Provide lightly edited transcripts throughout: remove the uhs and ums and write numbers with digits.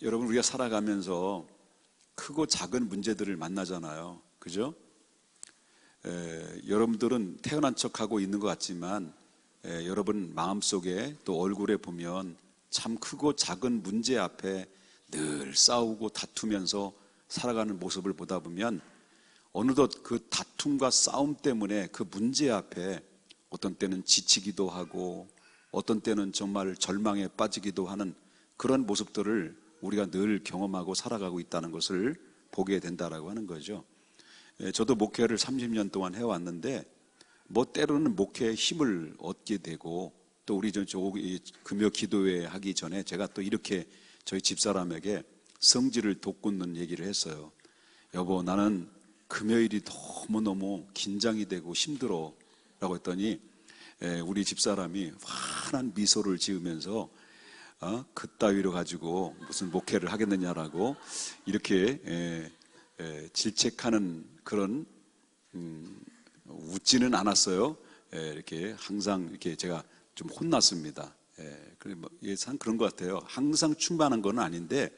여러분, 우리가 살아가면서 크고 작은 문제들을 만나잖아요. 그죠? 여러분들은 태어난 척하고 있는 것 같지만 여러분 마음속에 또 얼굴에 보면 참 크고 작은 문제 앞에 늘 싸우고 다투면서 살아가는 모습을 보다 보면 어느덧 그 다툼과 싸움 때문에 그 문제 앞에 어떤 때는 지치기도 하고 어떤 때는 정말 절망에 빠지기도 하는 그런 모습들을 우리가 늘 경험하고 살아가고 있다는 것을 보게 된다라고 하는 거죠. 저도 목회를 30년 동안 해왔는데 때로는 목회에 힘을 얻게 되고 또 우리 금요 기도회 하기 전에 제가 또 이렇게 저희 집사람에게 성질을 돋구는 얘기를 했어요. 여보, 나는 금요일이 너무너무 긴장이 되고 힘들어 라고 했더니 우리 집사람이 환한 미소를 지으면서 그따위로 가지고 무슨 목회를 하겠느냐라고 이렇게 질책하는 그런 웃지는 않았어요. 이렇게 항상 이렇게 제가 좀 혼났습니다. 참 그런 것 같아요. 항상 충만한 건 아닌데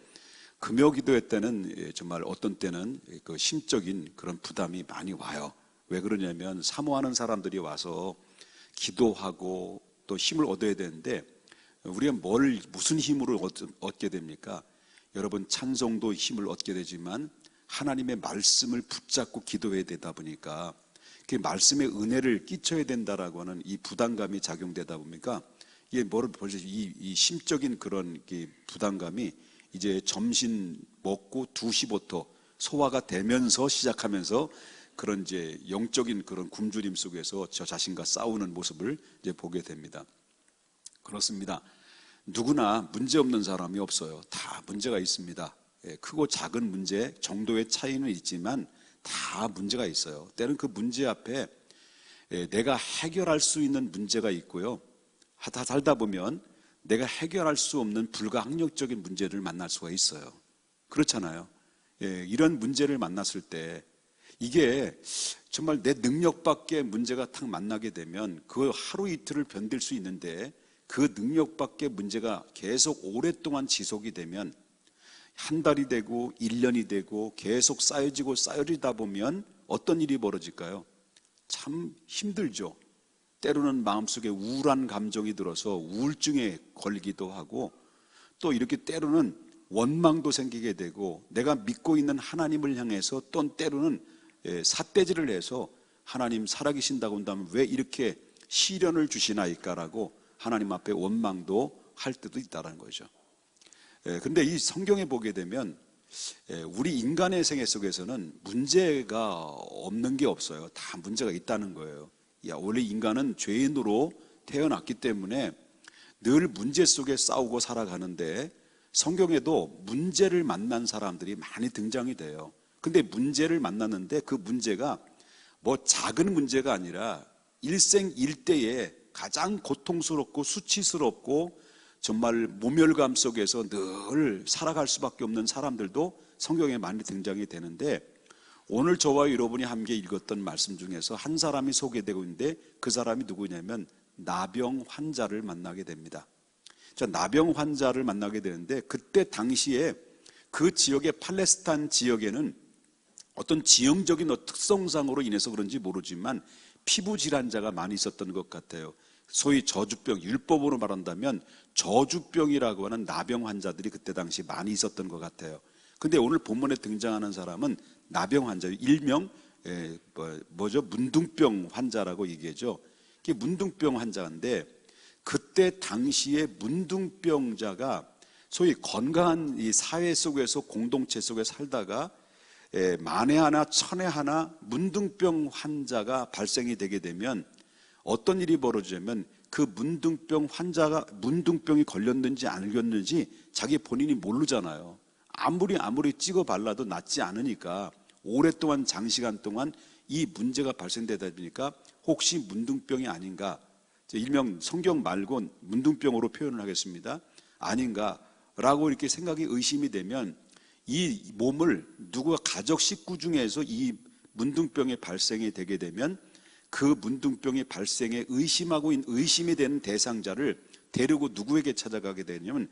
금요 기도회 때는 정말 어떤 때는 그 심적인 그런 부담이 많이 와요. 왜 그러냐면 사모하는 사람들이 와서 기도하고 또 힘을 얻어야 되는데 우리가 무슨 힘으로 얻게 됩니까? 여러분, 찬송도 힘을 얻게 되지만 하나님의 말씀을 붙잡고 기도해야 되다 보니까 그 말씀의 은혜를 끼쳐야 된다라고 하는 이 부담감이 작용되다 보니까 이게 벌써 이 심적인 그런 부담감이 이제 점심 먹고 2시부터 소화가 되면서 시작하면서 그런 이제 영적인 그런 굶주림 속에서 저 자신과 싸우는 모습을 이제 보게 됩니다. 그렇습니다. 누구나 문제 없는 사람이 없어요. 다 문제가 있습니다. 크고 작은 문제 정도의 차이는 있지만 다 문제가 있어요. 때는 그 문제 앞에 내가 해결할 수 있는 문제가 있고요. 다 살다 보면 내가 해결할 수 없는 불가항력적인 문제를 만날 수가 있어요. 그렇잖아요. 이런 문제를 만났을 때 이게 정말 내 능력 밖의 문제가 탁 만나게 되면 그 하루 이틀을 견딜 수 있는데 그 능력 밖의 문제가 계속 오랫동안 지속이 되면 한 달이 되고 1년이 되고 계속 쌓여지다 보면 어떤 일이 벌어질까요? 참 힘들죠. 때로는 마음속에 우울한 감정이 들어서 우울증에 걸리기도 하고 또 이렇게 때로는 원망도 생기게 되고 내가 믿고 있는 하나님을 향해서 또 때로는 삿대질을 해서 하나님 살아계신다고 한다면 왜 이렇게 시련을 주시나이까라고 하나님 앞에 원망도 할 때도 있다는 거죠. 근데 이 성경에 보게 되면 우리 인간의 생애 속에서는 문제가 없는 게 없어요. 다 문제가 있다는 거예요. 원래 인간은 죄인으로 태어났기 때문에 늘 문제 속에 싸우고 살아가는데 성경에도 문제를 만난 사람들이 많이 등장이 돼요. 근데 문제를 만났는데 그 문제가 작은 문제가 아니라 일생일대에 가장 고통스럽고 수치스럽고 정말 모멸감 속에서 늘 살아갈 수밖에 없는 사람들도 성경에 많이 등장이 되는데 오늘 저와 여러분이 함께 읽었던 말씀 중에서 한 사람이 소개되고 있는데 그 사람이 누구냐면 나병 환자를 만나게 됩니다. 나병 환자를 만나게 되는데 그때 당시에 그 지역의 팔레스타인 지역에는 어떤 지형적인 특성상으로 인해서 그런지 모르지만 피부 질환자가 많이 있었던 것 같아요. 소위 저주병, 율법으로 말한다면 저주병이라고 하는 나병 환자들이 그때 당시 많이 있었던 것 같아요. 근데 오늘 본문에 등장하는 사람은 나병 환자, 일명 문둥병 환자라고 얘기하죠. 이게 문둥병 환자인데 그때 당시에 문둥병자가 소위 건강한 이 사회 속에서 공동체 속에 살다가 만에 하나 천에 하나 문둥병 환자가 발생이 되게 되면 어떤 일이 벌어지냐면 그 문둥병 환자가 문둥병이 걸렸는지 안 걸렸는지 자기 본인이 모르잖아요. 아무리 찍어 발라도 낫지 않으니까 오랫동안 장시간 동안 이 문제가 발생되다 보니까 혹시 문둥병이 아닌가, 일명 성경 말고 문둥병으로 표현을 하겠습니다. 아닌가라고 이렇게 생각이 의심이 되면 이 몸을 누구가 가족 식구 중에서 이 문둥병의 발생이 되게 되면 그 문둥병의 발생에 의심이 되는 대상자를 데리고 누구에게 찾아가게 되냐면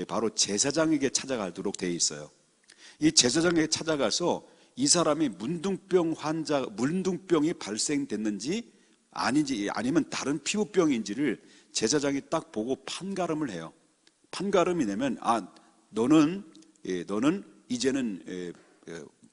바로 제사장에게 찾아가도록 되어 있어요. 이 제사장에게 찾아가서 이 사람이 문둥병이 발생됐는지 아닌지 아니면 다른 피부병인지를 제사장이 딱 보고 판가름을 해요. 판가름이 되면 너는 이제는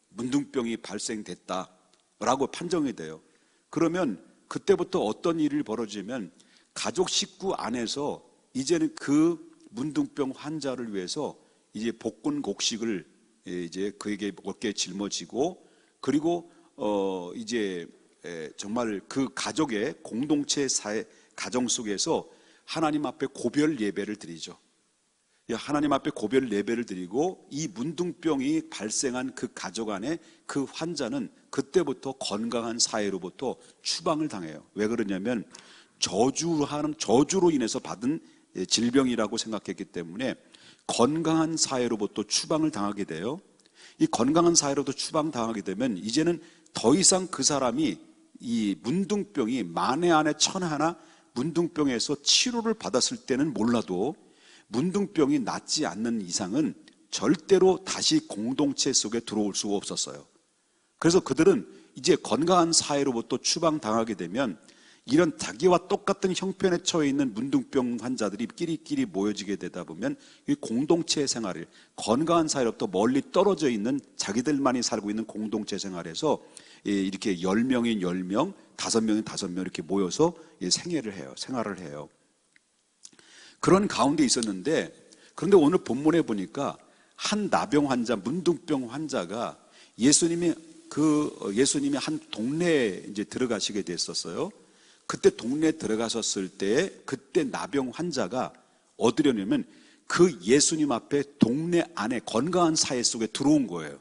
문둥병이 발생됐다라고 판정이 돼요. 그러면 그때부터 어떤 일이 벌어지면 가족 식구 안에서 이제는 그 문둥병 환자를 위해서 이제 복근 곡식을 이제 그에게 어깨에 짊어지고, 그리고 이제 정말 그 가족의 공동체 사회 가정 속에서 하나님 앞에 고별 예배를 드리죠. 하나님 앞에 고별 예배를 드리고, 이 문둥병이 발생한 그 가족 안에 그 환자는 그때부터 건강한 사회로부터 추방을 당해요. 왜 그러냐면 저주로 인해서 받은 질병이라고 생각했기 때문에 건강한 사회로부터 추방을 당하게 돼요. 이 건강한 사회로부터 추방당하게 되면 이제는 더 이상 그 사람이 이 문둥병이 만에 안에 천에 하나 문둥병에서 치료를 받았을 때는 몰라도 문둥병이 낫지 않는 이상은 절대로 다시 공동체 속에 들어올 수가 없었어요. 그래서 그들은 이제 건강한 사회로부터 추방당하게 되면 이런 자기와 똑같은 형편에 처해 있는 문둥병 환자들이 끼리끼리 모여지게 되다 보면 이 공동체 생활을, 건강한 사회로부터 멀리 떨어져 있는 자기들만이 살고 있는 공동체 생활에서 이렇게 10명인 10명, 5명인 5명 이렇게 모여서 생활을 해요. 그런 가운데 있었는데, 그런데 오늘 본문에 보니까 한 나병 환자, 문둥병 환자가 예수님이 한 동네에 이제 들어가시게 됐었어요. 그때 동네에 들어가셨을 때 그때 나병 환자가 어디려냐면 그 예수님 앞에 동네 안에 건강한 사회 속에 들어온 거예요.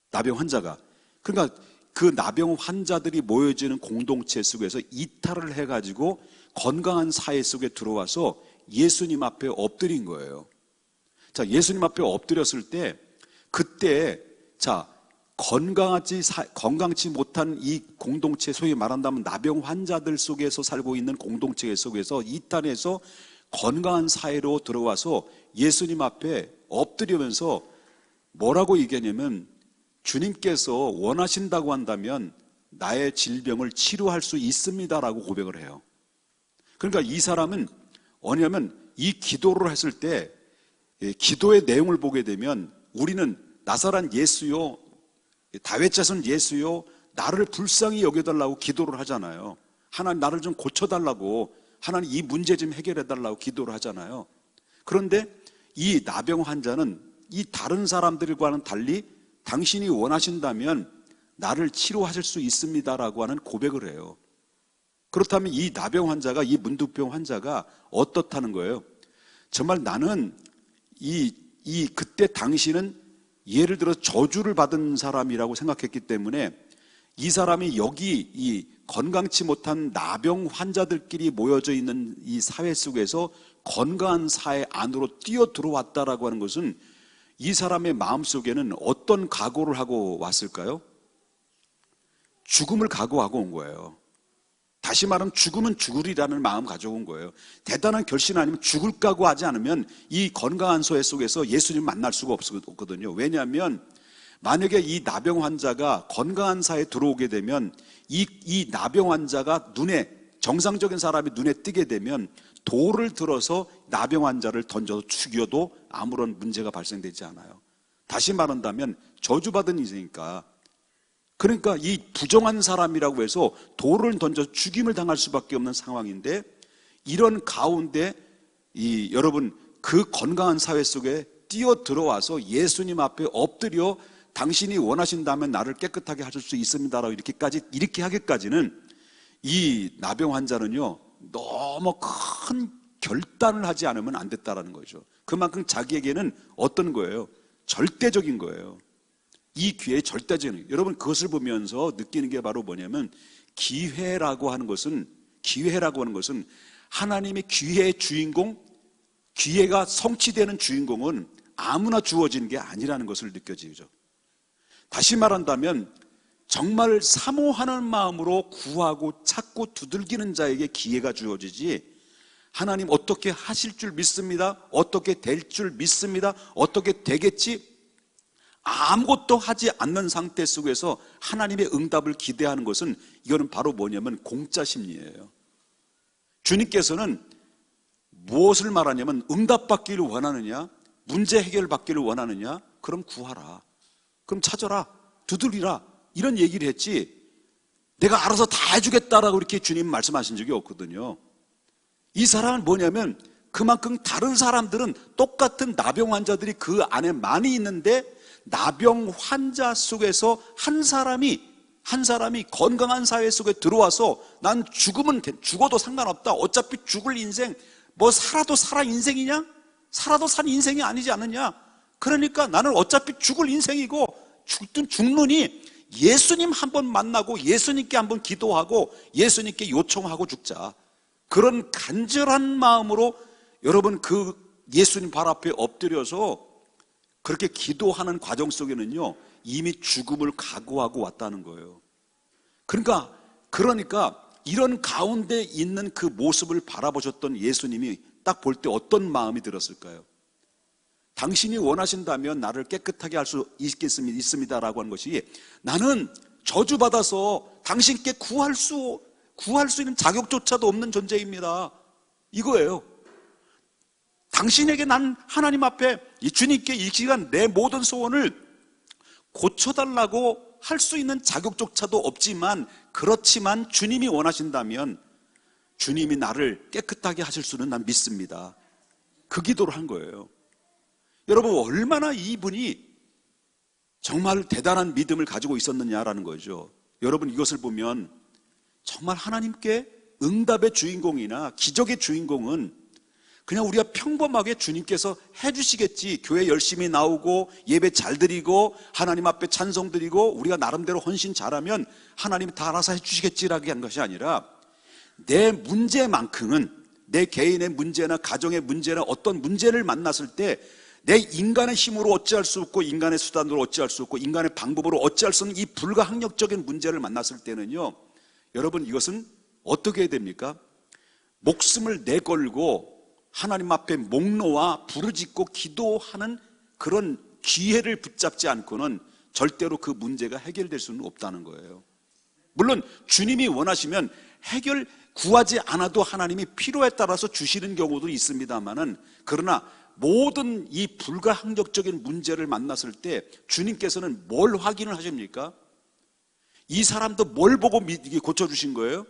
나병 환자가. 그러니까 그 나병 환자들이 모여지는 공동체 속에서 이탈을 해가지고 건강한 사회 속에 들어와서 예수님 앞에 엎드린 거예요. 자, 예수님 앞에 엎드렸을 때 그때 건강치 못한 이 공동체, 소위 말한다면 나병 환자들 속에서 살고 있는 공동체 속에서 이탈해서 건강한 사회로 들어와서 예수님 앞에 엎드리면서 뭐라고 얘기하냐면, 주님께서 원하신다고 한다면 나의 질병을 치료할 수 있습니다라고 고백을 해요. 그러니까 이 사람은 뭐냐면 이 기도를 했을 때 기도의 내용을 보게 되면 우리는 나사렛 예수요, 다윗 자손 예수요, 나를 불쌍히 여겨달라고 기도를 하잖아요. 하나님 나를 좀 고쳐달라고, 하나님 이 문제 좀 해결해달라고 기도를 하잖아요. 그런데 이 나병 환자는 이 다른 사람들과는 달리 당신이 원하신다면 나를 치료하실 수 있습니다라고 하는 고백을 해요. 그렇다면 이 나병 환자가, 이 문둥병 환자가 어떻다는 거예요? 정말 나는 그때 당신은 예를 들어 저주를 받은 사람이라고 생각했기 때문에 이 사람이 여기 이 건강치 못한 나병 환자들끼리 모여져 있는 이 사회 속에서 건강한 사회 안으로 뛰어 들어왔다라고 하는 것은 이 사람의 마음속에는 어떤 각오를 하고 왔을까요? 죽음을 각오하고 온 거예요. 다시 말하면 죽으면 죽으리라는 마음 가져온 거예요. 대단한 결심 아니면 죽을 각오하지 않으면 이 건강한 사회 속에서 예수님 만날 수가 없거든요. 왜냐하면 만약에 이 나병 환자가 건강한 사회에 들어오게 되면 이 나병 환자가 정상적인 사람이 눈에 띄게 되면 돌을 들어서 나병 환자를 던져서 죽여도 아무런 문제가 발생되지 않아요. 다시 말한다면 저주받은 인생이니까. 그러니까 이 부정한 사람이라고 해서 돌을 던져 죽임을 당할 수밖에 없는 상황인데, 이런 가운데 여러분 그 건강한 사회 속에 뛰어 들어와서 예수님 앞에 엎드려 당신이 원하신다면 나를 깨끗하게 하실 수 있습니다라고 이렇게 하기까지는 이 나병 환자는요 너무 큰 결단을 하지 않으면 안 됐다라는 거죠. 그만큼 자기에게는 어떤 거예요? 절대적인 거예요. 이 기회의 절대적인, 여러분 그것을 보면서 느끼는 게 바로 뭐냐면 기회라고 하는 것은 하나님의 기회의 주인공, 기회가 성취되는 주인공은 아무나 주어지는 게 아니라는 것을 느껴지죠. 다시 말한다면 정말 사모하는 마음으로 구하고 찾고 두들기는 자에게 기회가 주어지지, 하나님 어떻게 하실 줄 믿습니다. 어떻게 될 줄 믿습니다. 어떻게 되겠지? 아무것도 하지 않는 상태 속에서 하나님의 응답을 기대하는 것은, 이거는 바로 뭐냐면 공짜 심리예요. 주님께서는 무엇을 말하냐면, 응답받기를 원하느냐, 문제 해결받기를 원하느냐, 그럼 구하라, 그럼 찾아라, 두드리라, 이런 얘기를 했지, 내가 알아서 다 해주겠다라고 이렇게 주님 말씀하신 적이 없거든요. 이 사람은 뭐냐면, 그만큼 다른 사람들은 똑같은 나병 환자들이 그 안에 많이 있는데, 나병 환자 속에서 한 사람이 건강한 사회 속에 들어와서, 난 죽어도 상관없다, 어차피 죽을 인생, 뭐 살아도 살아 인생이냐? 살아도 산 인생이 아니지 않느냐? 그러니까 나는 어차피 죽을 인생이고, 죽든 죽느니 예수님 한번 만나고 예수님께 한번 기도하고 예수님께 요청하고 죽자, 그런 간절한 마음으로 여러분 그 예수님 발 앞에 엎드려서 그렇게 기도하는 과정 속에는요, 이미 죽음을 각오하고 왔다는 거예요. 그러니까 이런 가운데 있는 그 모습을 바라보셨던 예수님이 딱 볼 때 어떤 마음이 들었을까요? 당신이 원하신다면 나를 깨끗하게 할 수 있습니다라고 하는 것이, 나는 저주받아서 당신께 구할 수 있는 자격조차도 없는 존재입니다, 이거예요. 당신에게 난 하나님 앞에 이 주님께 이 시간 내 모든 소원을 고쳐달라고 할 수 있는 자격조차도 없지만, 그렇지만 주님이 원하신다면 주님이 나를 깨끗하게 하실 수는 난 믿습니다, 그 기도를 한 거예요. 여러분, 얼마나 이분이 정말 대단한 믿음을 가지고 있었느냐라는 거죠. 여러분, 이것을 보면 정말 하나님께 응답의 주인공이나 기적의 주인공은 그냥 우리가 평범하게 주님께서 해주시겠지, 교회 열심히 나오고 예배 잘 드리고 하나님 앞에 찬송 드리고 우리가 나름대로 헌신 잘하면 하나님이 다 알아서 해주시겠지라고 한 것이 아니라, 내 문제만큼은, 내 개인의 문제나 가정의 문제나 어떤 문제를 만났을 때 내 인간의 힘으로 어찌할 수 없고 인간의 수단으로 어찌할 수 없고 인간의 방법으로 어찌할 수 없는 이 불가항력적인 문제를 만났을 때는요, 여러분, 이것은 어떻게 해야 됩니까? 목숨을 내걸고 하나님 앞에 목 놓아 부르짖고 기도하는 그런 기회를 붙잡지 않고는 절대로 그 문제가 해결될 수는 없다는 거예요. 물론 주님이 원하시면 구하지 않아도 하나님이 필요에 따라서 주시는 경우도 있습니다만은, 그러나 모든 이 불가항력적인 문제를 만났을 때 주님께서는 뭘 확인을 하십니까? 이 사람도 뭘 보고 고쳐주신 거예요?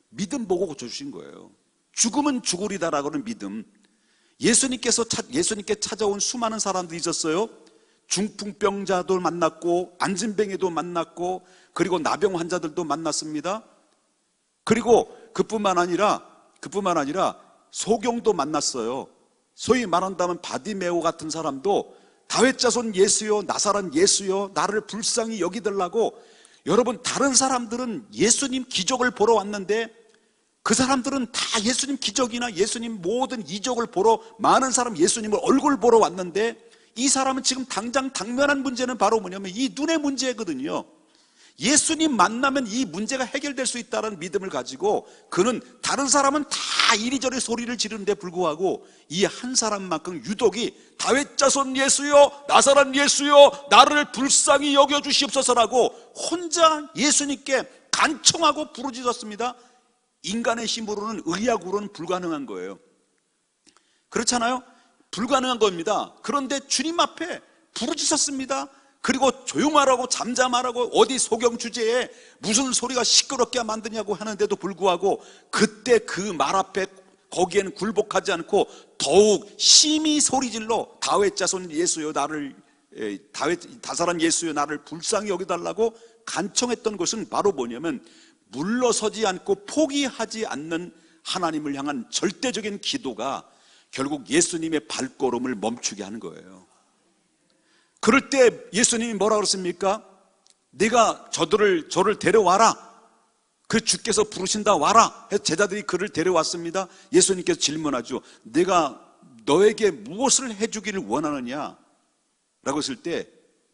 믿음 보고 고쳐주신 거예요. 죽으면 죽으리다라고는 믿음. 예수님께 찾아온 수많은 사람들이 있었어요. 중풍병자도 만났고 안진뱅이도 만났고 그리고 나병 환자들도 만났습니다. 그리고 그뿐만 아니라 소경도 만났어요. 소위 말한다면 바디메오 같은 사람도 다윗 자손 예수여, 나사렛 예수여, 나를 불쌍히 여기달라고. 여러분, 다른 사람들은 예수님 기적을 보러 왔는데, 그 사람들은 다 예수님 기적이나 예수님 모든 이적을 보러, 많은 사람 예수님을 얼굴 보러 왔는데, 이 사람은 지금 당장 당면한 문제는 바로 뭐냐면 이 눈의 문제거든요. 예수님 만나면 이 문제가 해결될 수 있다는 믿음을 가지고, 그는 다른 사람은 다 이리저리 소리를 지르는데 불구하고 이 한 사람만큼 유독이 다윗 자손 예수여, 나사렛 예수여, 나를 불쌍히 여겨주시옵소서라고 혼자 예수님께 간청하고 부르짖었습니다. 인간의 힘으로는, 의학으로는 불가능한 거예요. 그렇잖아요? 불가능한 겁니다. 그런데 주님 앞에 부르짖었습니다. 그리고 조용하라고, 잠잠하라고, 어디 소경 주제에 무슨 소리가 시끄럽게 만드냐고 하는데도 불구하고 그때 그 말 앞에 거기에는 굴복하지 않고 더욱 심히 소리질러 다윗 자손 예수여, 나사렛 예수여, 나를 불쌍히 여기달라고 간청했던 것은 바로 뭐냐면, 물러서지 않고 포기하지 않는 하나님을 향한 절대적인 기도가 결국 예수님의 발걸음을 멈추게 하는 거예요. 그럴 때 예수님이 뭐라 그랬습니까? 네가 저를 데려와라. 그 주께서 부르신다, 와라 해서 제자들이 그를 데려왔습니다. 예수님께서 질문하죠. 내가 너에게 무엇을 해주기를 원하느냐? 라고 했을 때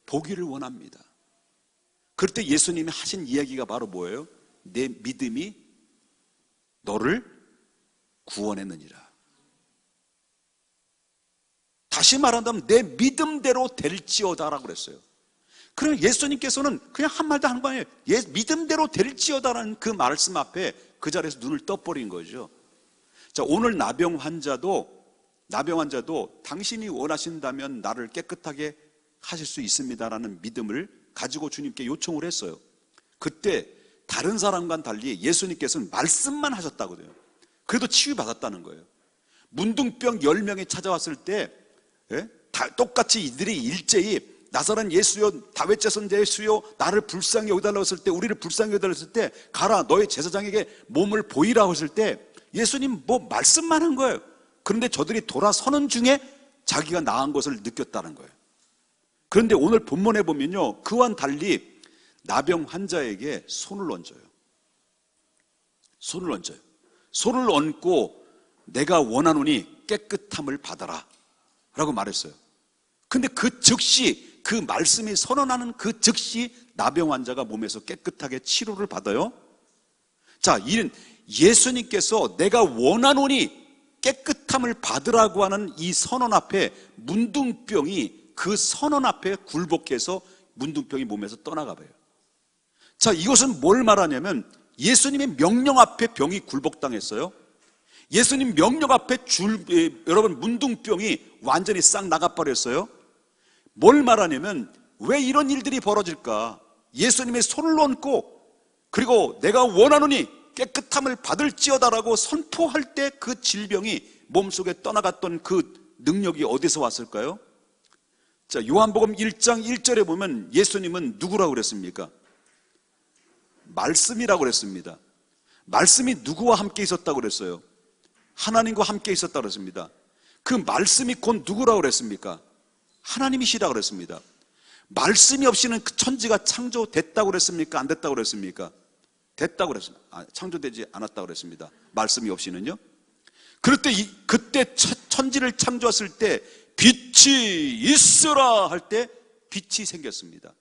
보기를 원합니다. 그럴 때 예수님이 하신 이야기가 바로 뭐예요? 내 믿음이 너를 구원했느니라. 다시 말한다면 내 믿음대로 될지어다라고 그랬어요. 그러면 예수님께서는 그냥 한 말도 한 거 아니에요. 믿음대로 될지어다라는 그 말씀 앞에 그 자리에서 눈을 떠버린 거죠. 자, 오늘 나병 환자도 당신이 원하신다면 나를 깨끗하게 하실 수 있습니다라는 믿음을 가지고 주님께 요청을 했어요. 그때 다른 사람과는 달리 예수님께서는 말씀만 하셨다거든요. 그래도 치유받았다는 거예요. 문둥병 10명이 찾아왔을 때 똑같이 이들이 일제히 나사렛 예수여, 다윗 자손 예수여, 나를 불쌍히 여기달라고 했을 때, 우리를 불쌍히 여기달라고 했을 때, 가라 너의 제사장에게 몸을 보이라고 했을 때 예수님 말씀만 한 거예요. 그런데 저들이 돌아서는 중에 자기가 나은 것을 느꼈다는 거예요. 그런데 오늘 본문에 보면요, 그와는 달리 나병 환자에게 손을 얹어요. 손을 얹고 내가 원하노니 깨끗함을 받아라 라고 말했어요. 근데 그 즉시, 그 말씀이 선언하는 그 즉시 나병 환자가 몸에서 깨끗하게 치료를 받아요. 자, 이는 예수님께서 내가 원하노니 깨끗함을 받으라고 하는 이 선언 앞에 문둥병이 그 선언 앞에 굴복해서 문둥병이 몸에서 떠나가 봐요. 자, 이것은 뭘 말하냐면 예수님의 명령 앞에 병이 굴복당했어요. 예수님 명령 앞에 여러분 문둥병이 완전히 싹 나가버렸어요. 뭘 말하냐면 왜 이런 일들이 벌어질까? 예수님의 손을 얹고 그리고 내가 원하노니 깨끗함을 받을지어다라고 선포할 때 그 질병이 몸속에 떠나갔던 그 능력이 어디서 왔을까요? 자, 요한복음 1장 1절에 보면 예수님은 누구라고 그랬습니까? 말씀이라고 그랬습니다. 말씀이 누구와 함께 있었다고 그랬어요? 하나님과 함께 있었다고 그랬습니다. 그 말씀이 곧 누구라고 그랬습니까? 하나님이시라고 그랬습니다. 말씀이 없이는 그 천지가 창조됐다고 그랬습니까? 안 됐다고 그랬습니까? 됐다고 그랬습니다. 창조되지 않았다고 그랬습니다. 말씀이 없이는요. 그때 천지를 창조했을 때 빛이 있으라 할 때 빛이 생겼습니다.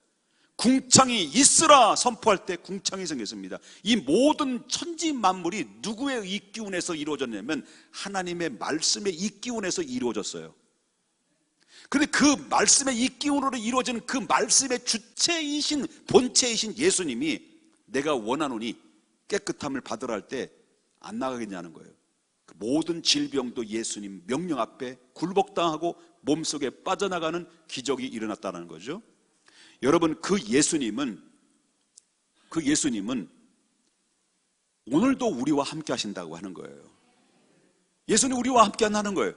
궁창이 있으라 선포할 때 궁창이 생겼습니다. 이 모든 천지 만물이 누구의 이기운에서 이루어졌냐면 하나님의 말씀의 이기운에서 이루어졌어요. 그런데 그 말씀의 이기운으로 이루어지는 그 말씀의 주체이신 본체이신 예수님이 내가 원하노니 깨끗함을 받으라 할 때 안 나가겠냐는 거예요. 그 모든 질병도 예수님 명령 앞에 굴복당하고 몸속에 빠져나가는 기적이 일어났다는 거죠. 여러분, 그 예수님은 오늘도 우리와 함께 하신다고 하는 거예요. 예수님 우리와 함께 한다는 거예요.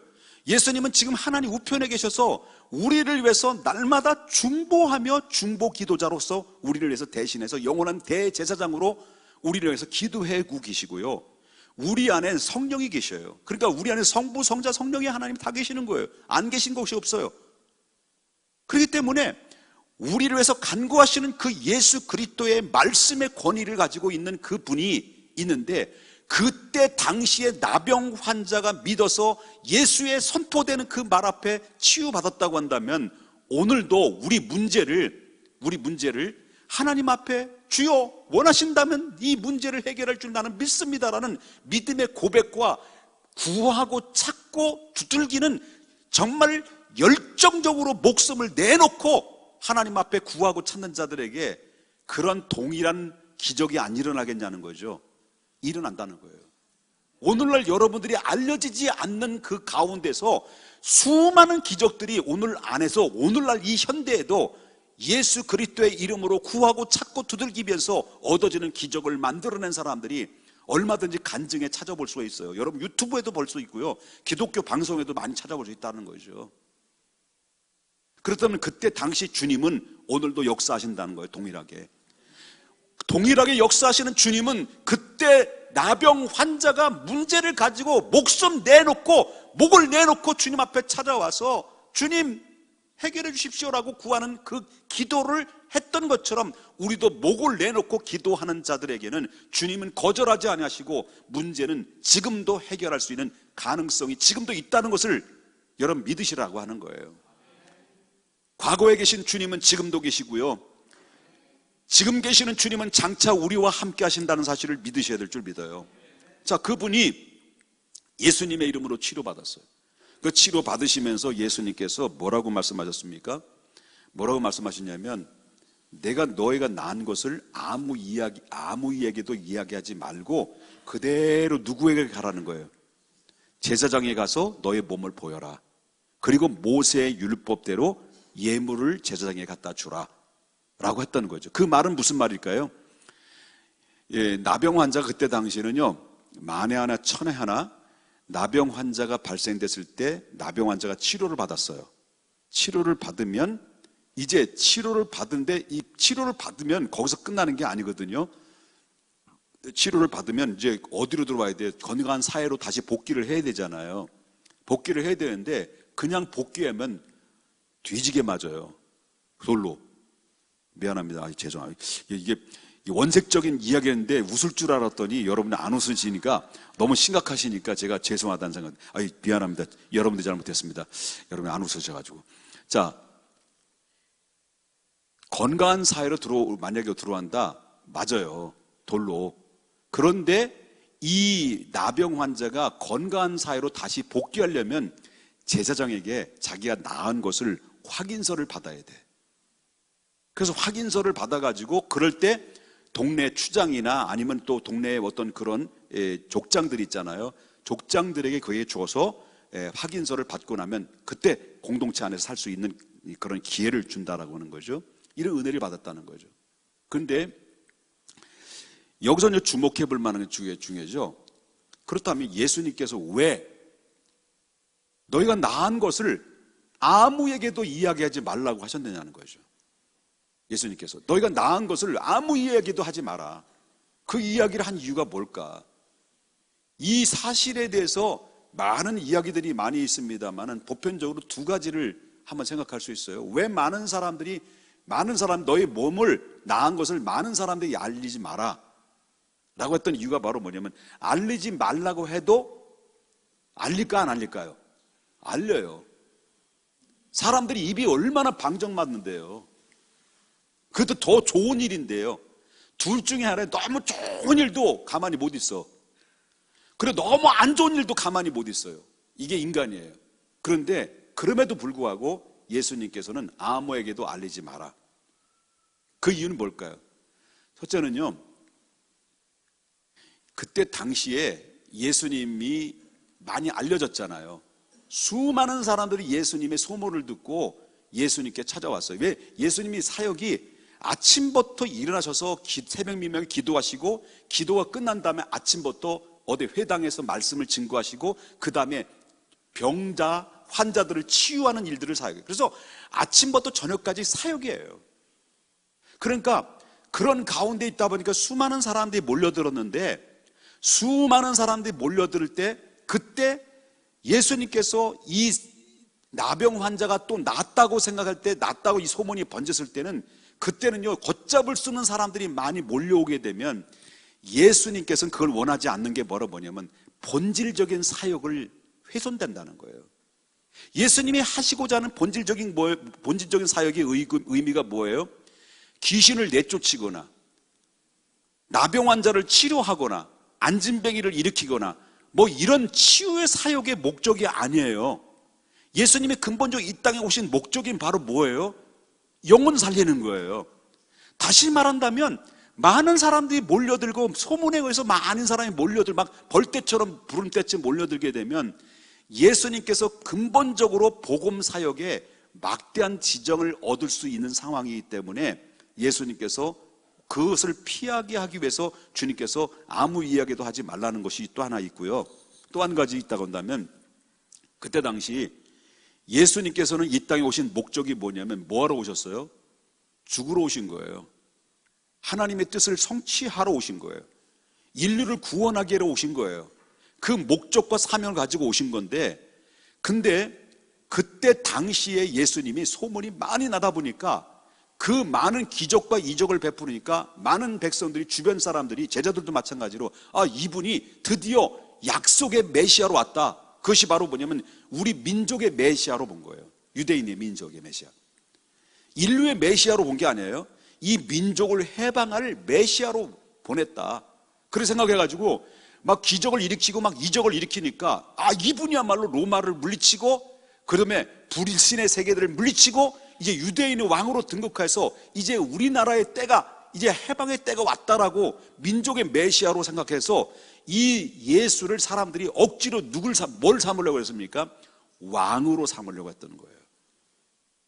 예수님은 지금 하나님 우편에 계셔서 우리를 위해서 날마다 중보하며 중보 기도자로서 우리를 위해서 대신해서 영원한 대제사장으로 우리를 위해서 기도해고 계시고요. 우리 안에 성령이 계셔요. 그러니까 우리 안에 성부, 성자, 성령이 하나님 다 계시는 거예요. 안 계신 곳이 없어요. 그렇기 때문에 우리를 위해서 간구하시는 그 예수 그리스도의 말씀의 권위를 가지고 있는 그 분이 있는데, 그때 당시에 나병 환자가 믿어서 예수의 선포되는 그 말 앞에 치유받았다고 한다면 오늘도 우리 문제를 하나님 앞에 주여 원하신다면 이 문제를 해결할 줄 나는 믿습니다라는 믿음의 고백과 구하고 찾고 두들기는 정말 열정적으로 목숨을 내놓고 하나님 앞에 구하고 찾는 자들에게 그런 동일한 기적이 안 일어나겠냐는 거죠. 일어난다는 거예요. 오늘날 여러분들이 알려지지 않는 그 가운데서 수많은 기적들이 오늘 안에서 오늘날 이 현대에도 예수 그리스도의 이름으로 구하고 찾고 두들기면서 얻어지는 기적을 만들어낸 사람들이 얼마든지 간증에 찾아볼 수가 있어요. 여러분 유튜브에도 볼 수 있고요, 기독교 방송에도 많이 찾아볼 수 있다는 거죠. 그렇다면 그때 당시 주님은 오늘도 역사하신다는 거예요. 동일하게 역사하시는 주님은 그때 나병 환자가 문제를 가지고 목을 내놓고 주님 앞에 찾아와서 주님 해결해 주십시오라고 구하는 그 기도를 했던 것처럼 우리도 목을 내놓고 기도하는 자들에게는 주님은 거절하지 아니하시고 문제는 지금도 해결할 수 있는 가능성이 지금도 있다는 것을 여러분 믿으시라고 하는 거예요. 과거에 계신 주님은 지금도 계시고요, 지금 계시는 주님은 장차 우리와 함께 하신다는 사실을 믿으셔야 될 줄 믿어요. 자, 그분이 예수님의 이름으로 치료받았어요. 그 치료 받으시면서 예수님께서 뭐라고 말씀하셨습니까? 뭐라고 말씀하셨냐면, 내가 너희가 낳은 것을 아무에게도 이야기하지 말고 그대로 누구에게 가라는 거예요. 제사장에 가서 너의 몸을 보여라. 그리고 모세의 율법대로 예물을 제사장에 갖다 주라 라고 했다는 거죠. 그 말은 무슨 말일까요? 나병 환자가 그때 당시에는요, 만에 하나 천에 하나 나병 환자가 발생됐을 때 나병 환자가 치료를 받았어요. 치료를 받으면, 이제 치료를 받은데, 이 치료를 받으면 거기서 끝나는 게 아니거든요. 치료를 받으면 이제 어디로 들어와야 돼요? 건강한 사회로 다시 복귀를 해야 되잖아요. 복귀를 해야 되는데 그냥 복귀하면 뒤지게 맞아요. 돌로. 미안합니다. 죄송합니다. 이게 원색적인 이야기였는데 웃을 줄 알았더니 여러분이 안 웃으시니까 너무 심각하시니까 제가 죄송하다는 생각. 미안합니다. 여러분들 잘못했습니다. 여러분이 안 웃으셔가지고. 자, 건강한 사회로 만약에 들어간다. 맞아요. 돌로. 그런데 이 나병 환자가 건강한 사회로 다시 복귀하려면 제사장에게 자기가 나은 것을 확인서를 받아야 돼. 그래서 확인서를 받아가지고 그럴 때 동네 추장이나 아니면 또 동네에 어떤 그런 족장들 있잖아요. 족장들에게 그에 줘서 확인서를 받고 나면 그때 공동체 안에서 살 수 있는 그런 기회를 준다라고 하는 거죠. 이런 은혜를 받았다는 거죠. 그런데 여기서 이제 주목해 볼 만한 게 중요하죠. 그렇다면 예수님께서 왜 너희가 나은 것을 아무에게도 이야기하지 말라고 하셨느냐는 거죠. 예수님께서 너희가 나은 것을 아무 이야기도 하지 마라. 그 이야기를 한 이유가 뭘까? 이 사실에 대해서 많은 이야기들이 많이 있습니다만은 보편적으로 두 가지를 한번 생각할 수 있어요. 왜 많은 사람 너희 몸을 나은 것을 많은 사람들이 알리지 마라 라고 했던 이유가 바로 뭐냐면, 알리지 말라고 해도 알릴까 안 알릴까요? 알려요. 사람들이 입이 얼마나 방정맞는데요. 그것도 더 좋은 일인데요. 둘 중에 하나, 너무 좋은 일도 가만히 못 있어. 그리고 너무 안 좋은 일도 가만히 못 있어요. 이게 인간이에요. 그런데 그럼에도 불구하고 예수님께서는 아무에게도 알리지 마라. 그 이유는 뭘까요? 첫째는요, 그때 당시에 예수님이 많이 알려졌잖아요. 수많은 사람들이 예수님의 소문을 듣고 예수님께 찾아왔어요. 왜? 예수님이 사역이 아침부터 일어나셔서 새벽 미명에 기도하시고, 기도가 끝난 다음에 아침부터 어디 회당에서 말씀을 증거하시고, 그 다음에 병자, 환자들을 치유하는 일들을 사역해요. 그래서 아침부터 저녁까지 사역이에요. 그러니까 그런 가운데 있다 보니까 수많은 사람들이 몰려들었는데, 수많은 사람들이 몰려들 때, 그때 예수님께서 이 나병 환자가 또 낫다고 생각할 때, 낫다고 이 소문이 번졌을 때는, 그때는요, 걷잡을 수 없는 사람들이 많이 몰려오게 되면 예수님께서는 그걸 원하지 않는 게 뭐냐면 본질적인 사역을 훼손된다는 거예요. 예수님이 하시고자 하는 본질적인 사역의 의미가 뭐예요? 귀신을 내쫓이거나, 나병 환자를 치료하거나, 안진뱅이를 일으키거나, 뭐 이런 치유의 사역의 목적이 아니에요. 예수님이 근본적으로 이 땅에 오신 목적인 바로 뭐예요? 영혼 살리는 거예요. 다시 말한다면 많은 사람들이 몰려들고 소문에 의해서 많은 사람이 막 벌떼처럼 부른 때쯤 몰려들게 되면 예수님께서 근본적으로 복음 사역에 막대한 지정을 얻을 수 있는 상황이기 때문에 예수님께서 그것을 피하게 하기 위해서 주님께서 아무 이야기도 하지 말라는 것이 또 하나 있고요. 또 한 가지 있다고 한다면, 그때 당시 예수님께서는 이 땅에 오신 목적이 뭐냐면 뭐하러 오셨어요? 죽으러 오신 거예요. 하나님의 뜻을 성취하러 오신 거예요. 인류를 구원하기 위해 오신 거예요. 그 목적과 사명을 가지고 오신 건데, 근데 그때 당시에 예수님이 소문이 많이 나다 보니까 그 많은 기적과 이적을 베푸니까 많은 백성들이, 주변 사람들이, 제자들도 마찬가지로 이분이 드디어 약속의 메시아로 왔다. 그것이 바로 뭐냐면 우리 민족의 메시아로 본 거예요. 유대인의 민족의 메시아. 인류의 메시아로 본 게 아니에요. 이 민족을 해방할 메시아로 보냈다. 그렇게 생각해가지고 막 기적을 일으키고 막 이적을 일으키니까 이분이야말로 로마를 물리치고 그다음에 불신의 세계들을 물리치고 이제 유대인의 왕으로 등극해서 이제 우리나라의 때가 이제 해방의 때가 왔다라고 민족의 메시아로 생각해서 이 예수를 사람들이 억지로 뭘 삼으려고 했습니까? 왕으로 삼으려고 했던 거예요.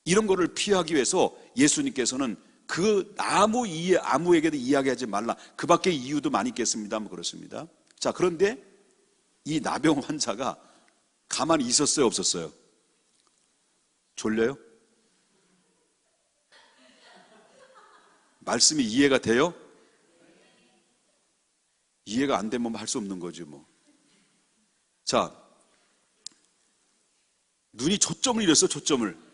이런 거를 피하기 위해서 예수님께서는 그 아무에게도 이야기하지 말라. 그 밖에 이유도 많이 있겠습니다만 그렇습니다. 자, 그런데 이 나병 환자가 가만히 있었어요, 없었어요? 졸려요? 말씀이 이해가 돼요? 이해가 안 되면 할 수 없는 거죠, 뭐. 자, 눈이 초점을 잃었어, 초점을.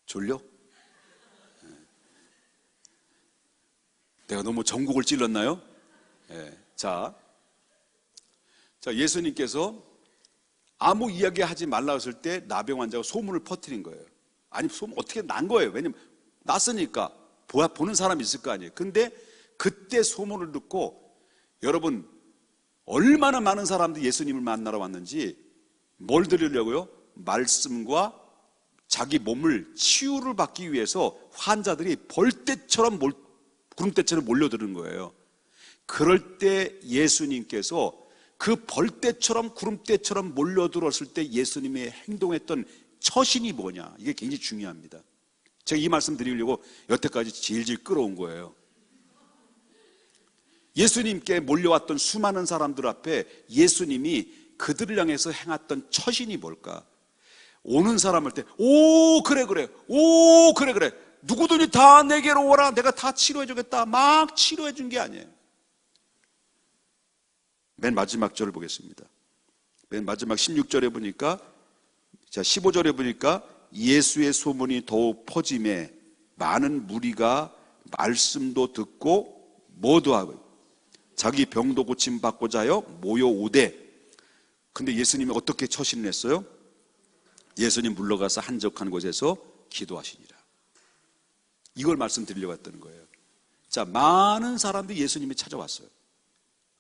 졸려? 내가 너무 전곡을 찔렀나요? 네. 자, 예수님께서 아무 이야기 하지 말라 했을 때 나병 환자가 소문을 퍼뜨린 거예요. 아니, 소문 어떻게 난 거예요? 왜냐면 났으니까 보는 사람이 있을 거 아니에요. 근데 그때 소문을 듣고 여러분 얼마나 많은 사람들이 예수님을 만나러 왔는지 뭘 들으려고요? 말씀과 자기 몸을 치유를 받기 위해서 환자들이 벌떼처럼 구름떼처럼 몰려드는 거예요. 그럴 때 예수님께서 그 벌떼처럼 구름떼처럼 몰려들었을 때 예수님의 행동했던 처신이 뭐냐, 이게 굉장히 중요합니다. 제가 이 말씀 드리려고 여태까지 질질 끌어온 거예요. 예수님께 몰려왔던 수많은 사람들 앞에 예수님이 그들을 향해서 행했던 처신이 뭘까? 오는 사람을 때, 그래, 누구든지 다 내게로 오라, 내가 다 치료해 주겠다, 막 치료해 준 게 아니에요. 맨 마지막 절을 보겠습니다. 맨 마지막 16절에 보니까, 15절에 보니까 예수의 소문이 더욱 퍼짐에 많은 무리가 말씀도 듣고 뭐도 하고 자기 병도 고침 받고자 하여 모여오되. 근데 예수님이 어떻게 처신을 했어요? 예수님 물러가서 한적한 곳에서 기도하시니라. 이걸 말씀드리려고 했던 거예요. 자, 많은 사람들이 예수님이 찾아왔어요.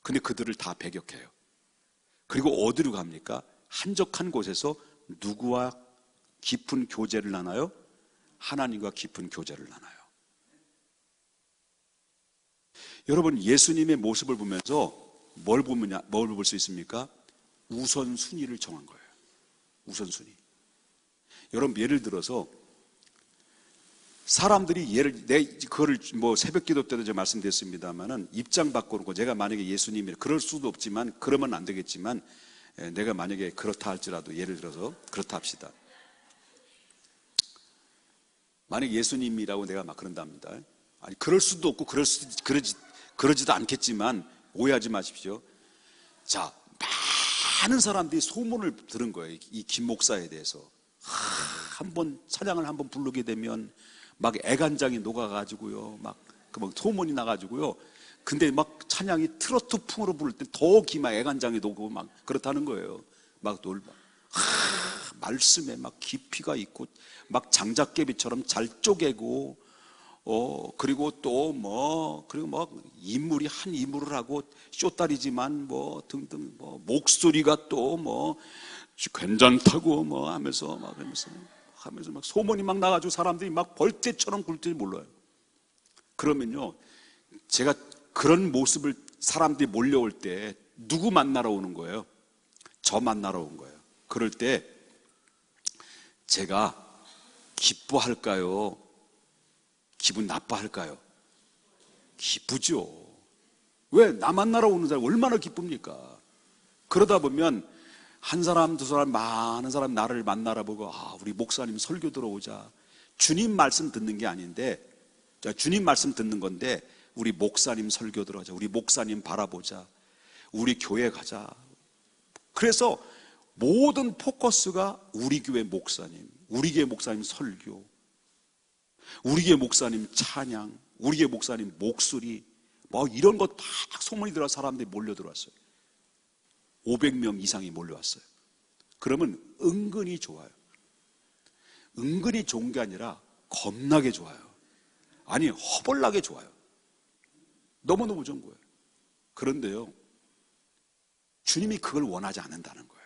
근데 그들을 다 배격해요. 그리고 어디로 갑니까? 한적한 곳에서 누구와 깊은 교제를 나눠요? 하나님과 깊은 교제를 나눠요. 여러분, 예수님의 모습을 보면서 뭘 볼 수 있습니까? 우선순위를 정한 거예요. 우선순위. 여러분, 예를 들어서 사람들이 그거를 새벽 기도 때도 제가 말씀드렸습니다만은 입장 바꾸고, 제가 만약에 예수님이 그럴 수도 없지만 그러면 안 되겠지만 내가 만약에 그렇다 할지라도, 예를 들어서 그렇다 합시다. 만약에 예수님이라고 내가 막 그런답니다. 아니, 그럴 수도 없고 그러지도 않겠지만 오해하지 마십시오. 자, 많은 사람들이 소문을 들은 거예요. 이 김 목사에 대해서. 한번 찬양을 한번 부르게 되면 막 애간장이 녹아가지고요, 막 소문이 나가지고요. 근데 막 찬양이 트로트 풍으로 부를 때 더 기막 애간장이 녹고 막 그렇다는 거예요. 말씀에 막 깊이가 있고 막 장작개비처럼 잘 쪼개고, 그리고 또 그리고 막 인물이 한 인물을 하고 쇼다리지만 등등 목소리가 또 괜찮다고 하면서 막 소문이 막 나가지고 사람들이 막 벌떼처럼 굴지 몰라요. 그러면요, 제가 그런 모습을 사람들이 몰려올 때 누구 만나러 오는 거예요? 저 만나러 온 거예요. 그럴 때 제가 기뻐할까요? 기분 나빠할까요? 기쁘죠. 왜? 나 만나러 오는 사람이 얼마나 기쁩니까? 그러다 보면 한 사람, 두 사람, 많은 사람 나를 만나러 보고, 우리 목사님 설교 들어오자. 주님 말씀 듣는 게 아닌데, 주님 말씀 듣는 건데, 우리 목사님 설교 들어오자. 우리 목사님 바라보자. 우리 교회 가자. 그래서 모든 포커스가 우리 교회 목사님, 우리 교회 목사님 설교, 우리 교회 목사님 찬양, 우리 교회 목사님 목소리, 이런 것 다 소문이 들어서 사람들이 몰려 들어왔어요. 500명 이상이 몰려왔어요. 그러면 은근히 좋아요. 은근히 좋은 게 아니라 겁나게 좋아요. 아니, 허벌나게 좋아요. 너무너무 좋은 거예요. 그런데요, 주님이 그걸 원하지 않는다는 거예요.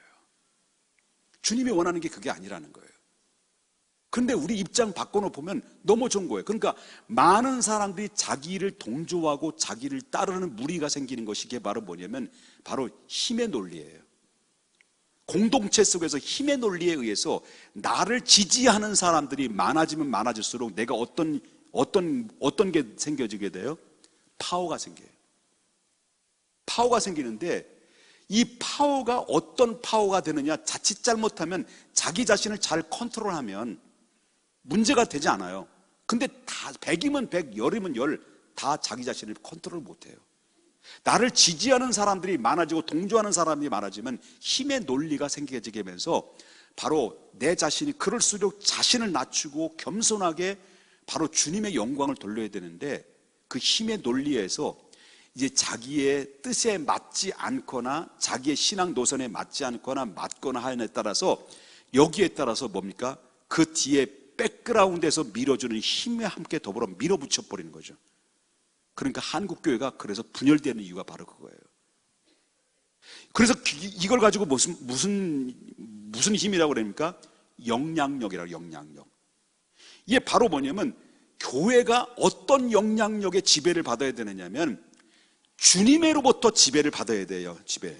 주님이 원하는 게 그게 아니라는 거예요. 근데 우리 입장 바꿔놓고 보면 너무 좋은 거예요. 그러니까 많은 사람들이 자기를 동조하고 자기를 따르는 무리가 생기는 것이 이게 바로 뭐냐면 바로 힘의 논리예요. 공동체 속에서 힘의 논리에 의해서 나를 지지하는 사람들이 많아지면 많아질수록 내가 어떤 게 생겨지게 돼요? 파워가 생겨요. 파워가 생기는데 이 파워가 어떤 파워가 되느냐, 자칫 잘못하면 자기 자신을 잘 컨트롤하면 문제가 되지 않아요. 근데 다 100이면 100, 10이면 10, 다 자기 자신을 컨트롤 못해요. 나를 지지하는 사람들이 많아지고 동조하는 사람이 많아지면 힘의 논리가 생기게 되면서 바로 내 자신이 그럴수록 자신을 낮추고 겸손하게 바로 주님의 영광을 돌려야 되는데 그 힘의 논리에서 이제 자기의 뜻에 맞지 않거나 자기의 신앙 노선에 맞지 않거나 맞거나 하는에 따라서 여기에 따라서 뭡니까? 그 뒤에 백그라운드에서 밀어주는 힘에 함께 더불어 밀어붙여 버리는 거죠. 그러니까 한국교회가 그래서 분열되는 이유가 바로 그거예요. 그래서 이걸 가지고 무슨 힘이라고 그럽니까? 영향력이라고. 영향력. 이게 바로 뭐냐면 교회가 어떤 영향력의 지배를 받아야 되느냐면 주님으로부터 지배를 받아야 돼요. 지배.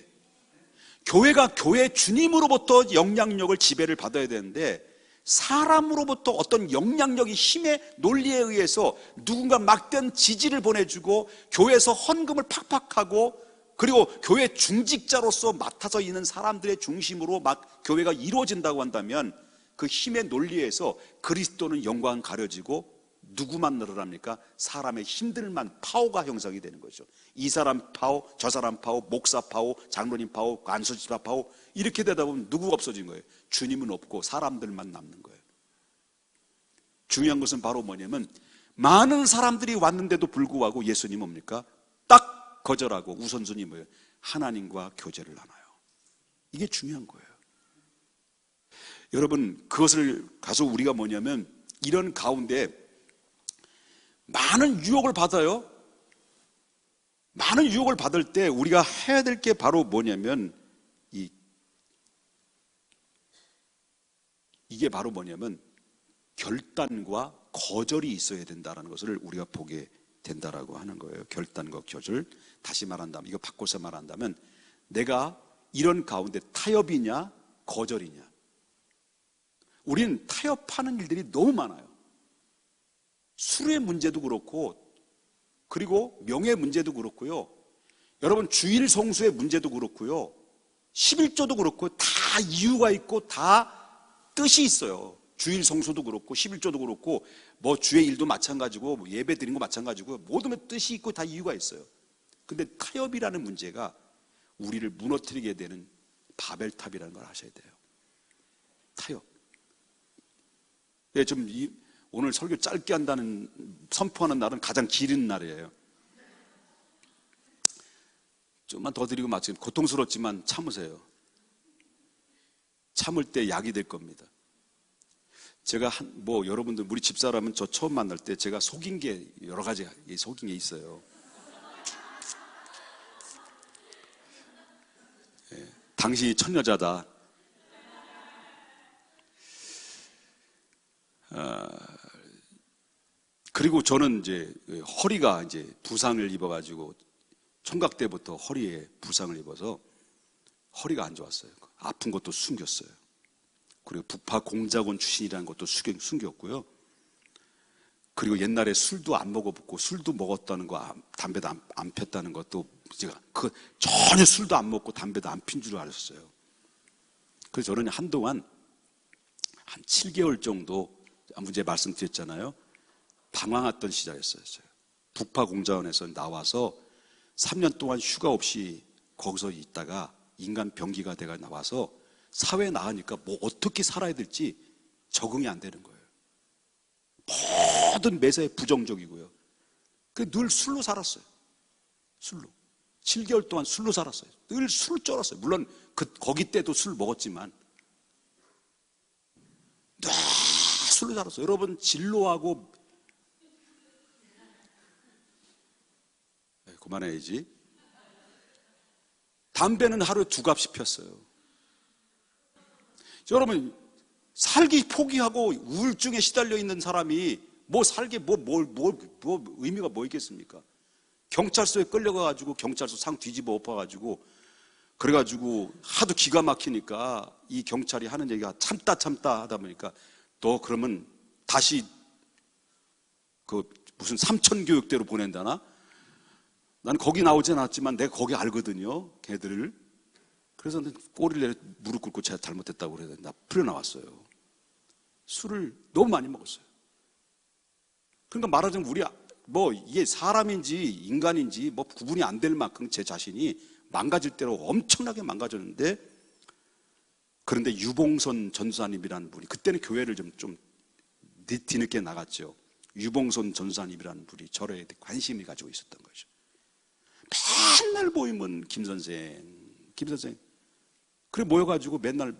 교회가 교회 주님으로부터 영향력을 지배를 받아야 되는데 사람으로부터 어떤 영향력이 힘의 논리에 의해서 누군가 막대한 지지를 보내주고 교회에서 헌금을 팍팍하고 그리고 교회 중직자로서 맡아서 있는 사람들의 중심으로 막 교회가 이루어진다고 한다면 그 힘의 논리에서 그리스도는 영광 가려지고 누구만 늘어납니까? 사람의 힘들만 파워가 형성이 되는 거죠. 이 사람 파워, 저 사람 파워, 목사 파워, 장로님 파워, 안수집사 파워 이렇게 되다 보면 누구가 없어진 거예요? 주님은 없고 사람들만 남는 거예요. 중요한 것은 바로 뭐냐면 많은 사람들이 왔는데도 불구하고 예수님 뭡니까? 딱 거절하고 우선순위 뭐예요? 하나님과 교제를 나눠요. 이게 중요한 거예요. 여러분 그것을 가서 우리가 뭐냐면 이런 가운데 많은 유혹을 받아요. 많은 유혹을 받을 때 우리가 해야 될 게 바로 뭐냐면 이게 바로 뭐냐면 결단과 거절이 있어야 된다는 것을 우리가 보게 된다라고 하는 거예요. 결단과 거절. 다시 말한다면 이거 바꿔서 말한다면 내가 이런 가운데 타협이냐 거절이냐. 우리는 타협하는 일들이 너무 많아요. 술의 문제도 그렇고 그리고 명예 문제도 그렇고요. 여러분 주일 성수의 문제도 그렇고요. 11조도 그렇고 다 이유가 있고 다 뜻이 있어요. 주일 성수도 그렇고 11조도 그렇고 뭐 주의 일도 마찬가지고 뭐 예배 드리는 거 마찬가지고 모든 뜻이 있고 다 이유가 있어요. 근데 타협이라는 문제가 우리를 무너뜨리게 되는 바벨탑이라는 걸 아셔야 돼요. 타협. 네, 좀 오늘 설교 짧게 한다는 선포하는 날은 가장 길은 날이에요. 좀만 더 드리고 마치면 고통스럽지만 참으세요. 참을 때 약이 될 겁니다. 제가 여러분들 우리 집사람은 저 처음 만날 때 제가 속인 게 여러 가지 속인 게 있어요. 예, 당신이 천여자다. 그리고 저는 이제 허리가 이제 부상을 입어가지고 총각 때부터 허리에 부상을 입어서 허리가 안 좋았어요. 아픈 것도 숨겼어요. 그리고 북파 공작원 출신이라는 것도 숨겼고요. 그리고 옛날에 술도 안 먹어봤고 술도 먹었다는 거, 담배도 안 폈다는 것도 제가 전혀 술도 안 먹고 담배도 안 핀 줄 알았어요. 그래서 저는 한동안 한 7개월 정도 문제 말씀드렸잖아요. 방황했던 시절이었어요. 북파 공작원에서 나와서 3년 동안 휴가 없이 거기서 있다가 인간 병기가 돼가 나와서 사회에 나가니까 뭐 어떻게 살아야 될지 적응이 안 되는 거예요. 모든 매사에 부정적이고요. 늘 술로 살았어요. 술로. 7개월 동안 술로 살았어요. 늘 술 쩔었어요. 물론 거기 때도 술 먹었지만 늘 술로 살았어요. 여러분 진로하고 그만해야지. 담배는 하루에 2갑씩 폈어요. 여러분, 살기 포기하고 우울증에 시달려 있는 사람이 살게 의미가 뭐 있겠습니까? 경찰서에 끌려가가지고 경찰서 상 뒤집어 엎어가지고 그래가지고 하도 기가 막히니까 이 경찰이 하는 얘기가 참다 하다 보니까 너 그러면 다시 그 무슨 삼천교육대로 보낸다나? 난 거기 나오진 않았지만 내가 거기 알거든요, 걔들을. 그래서 꼬리를 내려 무릎 꿇고 제가 잘못했다고 그래서 나 풀려나왔어요. 술을 너무 많이 먹었어요. 그러니까 말하자면 이게 사람인지 인간인지 구분이 안 될 만큼 제 자신이 망가질 대로 엄청나게 망가졌는데, 그런데 유봉선 전사님이라는 분이, 그때는 교회를 좀 뒤늦게 나갔죠. 유봉선 전사님이라는 분이 저에 관심이 가지고 있었던 거죠. 맨날 모이면 김 선생. 그래 모여가지고 맨날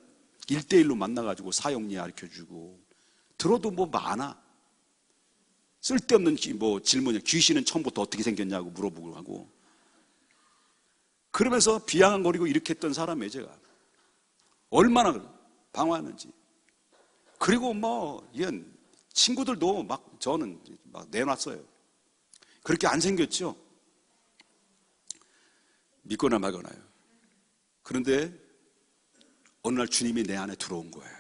1대1로 만나가지고 사형리 가르쳐주고, 들어도 많아. 쓸데없는 질문이야. 귀신은 처음부터 어떻게 생겼냐고 물어보고 하고. 그러면서 비아냥거리고 이렇게 했던 사람이에요, 제가. 얼마나 방황하는지. 그리고 이런 친구들도 저는 내놨어요. 그렇게 안 생겼죠? 믿거나 말거나요. 그런데 어느 날 주님이 내 안에 들어온 거예요.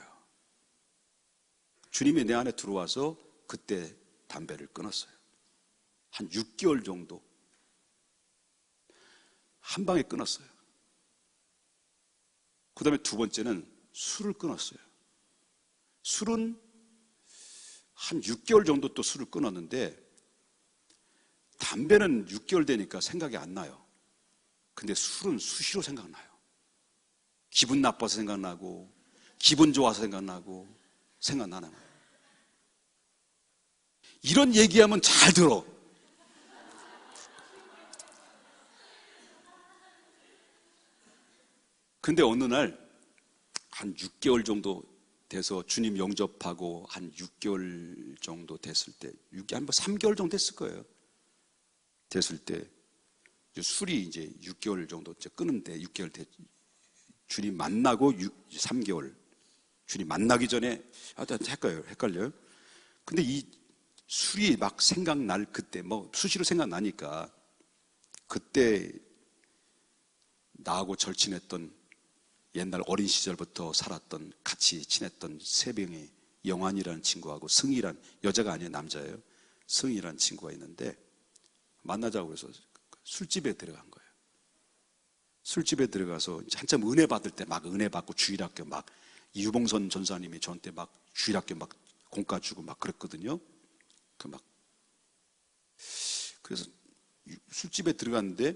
주님이 내 안에 들어와서 그때 담배를 끊었어요. 한 6개월 정도 한 방에 끊었어요. 그 다음에 두 번째는 술을 끊었어요. 술은 한 6개월 정도 또 술을 끊었는데, 담배는 6개월 되니까 생각이 안 나요. 근데 술은 수시로 생각나요. 기분 나빠서 생각나고, 기분 좋아서 생각나는 거예요. 이런 얘기하면 잘 들어. 근데 어느 날 한 6개월 정도 돼서 주님 영접하고 한 6개월 정도 됐을 때, 한 3개월 정도 됐을 거예요. 됐을 때 술이 이제 6개월 정도 끊는데, 6개월 주님 만나고 3개월, 주님 만나기 전에 헷갈려요. 근데 이 술이 막 생각날 그때, 수시로 생각나니까, 그때 나하고 절친했던, 옛날 어린 시절부터 살았던, 같이 지냈던 세 명의 영환이라는 친구하고 승희라는, 여자가 아니에요, 남자예요. 승희라는 친구가 있는데, 만나자고 해서 술집에 들어간 거예요. 술집에 들어가서 한참 은혜 받을 때 은혜 받고 주일학교 이유봉선 전사님이 저한테 주일학교 공과 주고 그랬거든요. 그래서 술집에 들어갔는데,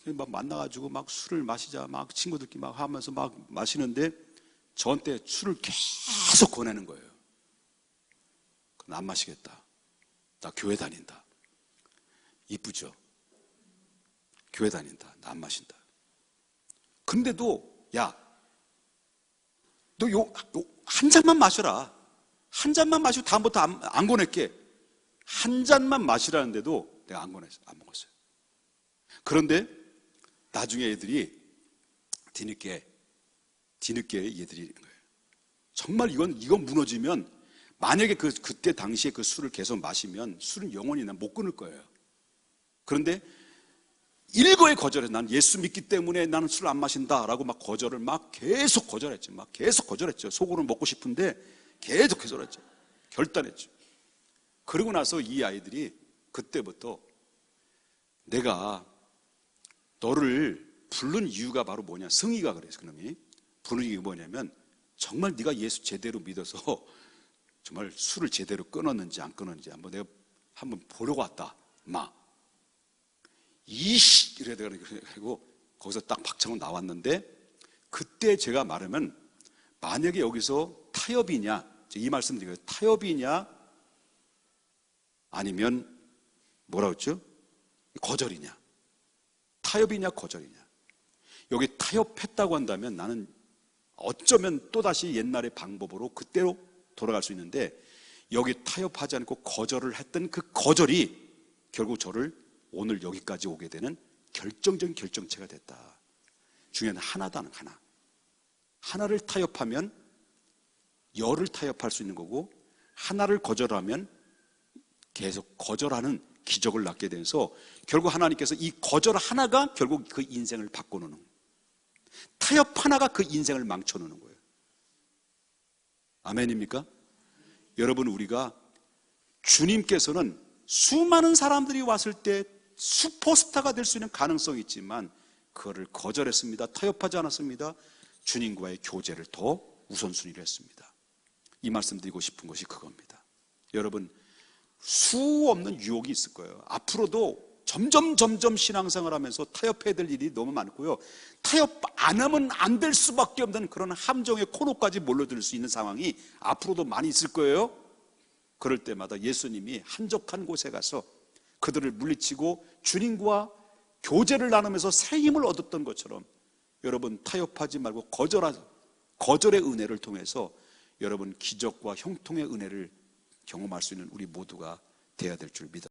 만나가지고 술을 마시자, 친구들끼리 하면서 마시는데, 저한테 술을 계속 권하는 거예요. 나 안 마시겠다. 나 교회 다닌다. 이쁘죠? 교회 다닌다. 나 안 마신다. 근데도, 야, 너 한 잔만 마셔라. 한 잔만 마시고 다음부터 안 권할게. 한 잔만 마시라는데도 내가 안 먹었어요. 그런데 나중에 애들이 뒤늦게 얘들이 이런 거예요. 정말 이건 무너지면, 만약에 그때 당시에 그 술을 계속 마시면 술은 영원히 못 끊을 거예요. 그런데 일거에 거절해. 난 예수 믿기 때문에 나는 술 안 마신다라고 거절을 계속 거절했죠. 속으로는 먹고 싶은데 계속 거절했죠. 결단했죠. 그러고 나서 이 아이들이 그때부터, 내가 너를 부른 이유가 바로 뭐냐, 승희가 그래요. 그놈이 부른 이유가 뭐냐면, 정말 네가 예수 제대로 믿어서 정말 술을 제대로 끊었는지 안 끊었는지 내가 한번 보려고 왔다. 이래가지고 거기서 딱 박차고 나왔는데, 그때 제가 말하면, 만약에 여기서 타협이냐, 이 말씀 드리고요. 타협이냐 아니면 뭐라고 했죠? 거절이냐. 타협이냐 거절이냐. 여기 타협했다고 한다면 나는 어쩌면 또다시 옛날의 방법으로 그때로 돌아갈 수 있는데, 여기 타협하지 않고 거절을 했던 그 거절이 결국 저를 오늘 여기까지 오게 되는 결정적인 결정체가 됐다. 중요한 하나다는 하나. 하나를 타협하면 열을 타협할 수 있는 거고, 하나를 거절하면 계속 거절하는 기적을 낳게 돼서 결국 하나님께서 이 거절 하나가 결국 그 인생을 바꿔놓는 거예요. 타협 하나가 그 인생을 망쳐놓는 거예요. 아멘입니까? 여러분, 우리가 주님께서는 수많은 사람들이 왔을 때 슈퍼스타가 될 수 있는 가능성이 있지만 그거를 거절했습니다. 타협하지 않았습니다. 주님과의 교제를 더 우선순위를 했습니다. 이 말씀 드리고 싶은 것이 그겁니다. 여러분, 수 없는 유혹이 있을 거예요. 앞으로도 점점 신앙생활 하면서 타협해야 될 일이 너무 많고요. 타협 안 하면 안 될 수밖에 없는 그런 함정의 코너까지 몰려들 수 있는 상황이 앞으로도 많이 있을 거예요. 그럴 때마다 예수님이 한적한 곳에 가서 그들을 물리치고 주님과 교제를 나누면서 새 힘을 얻었던 것처럼 여러분, 타협하지 말고 거절의 은혜를 통해서 여러분 기적과 형통의 은혜를 경험할 수 있는 우리 모두가 되어야 될 줄 믿습니다.